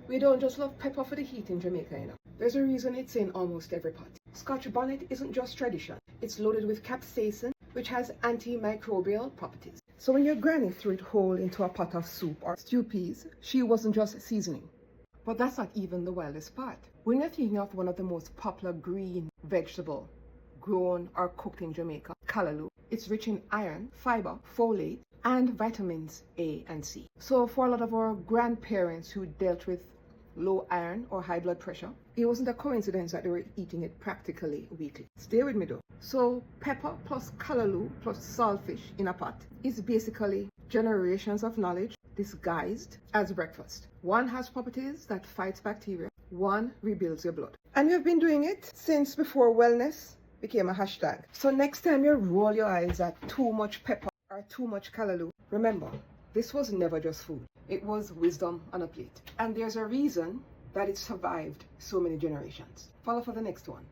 We don't just love pepper for the heat in Jamaica, you know. There's a reason it's in almost every pot. Scotch bonnet isn't just tradition. It's loaded with capsaicin, which has antimicrobial properties. So when your granny threw it whole into a pot of soup or stew peas, she wasn't just seasoning. But that's not even the wildest part. When you're thinking of one of the most popular green vegetable grown or cooked in Jamaica, callaloo, it's rich in iron, fiber, folate, and vitamins A and C. So for a lot of our grandparents who dealt with low iron or high blood pressure, it wasn't a coincidence that they were eating it practically weekly. Stay with me though. So pepper plus callaloo plus saltfish in a pot is basically generations of knowledge disguised as breakfast. One has properties that fights bacteria, one rebuilds your blood. And we've been doing it since before wellness became a hashtag. So next time you roll your eyes at too much pepper or too much callaloo, remember, this was never just food. It was wisdom on a plate. And there's a reason that it survived so many generations. Follow for the next one.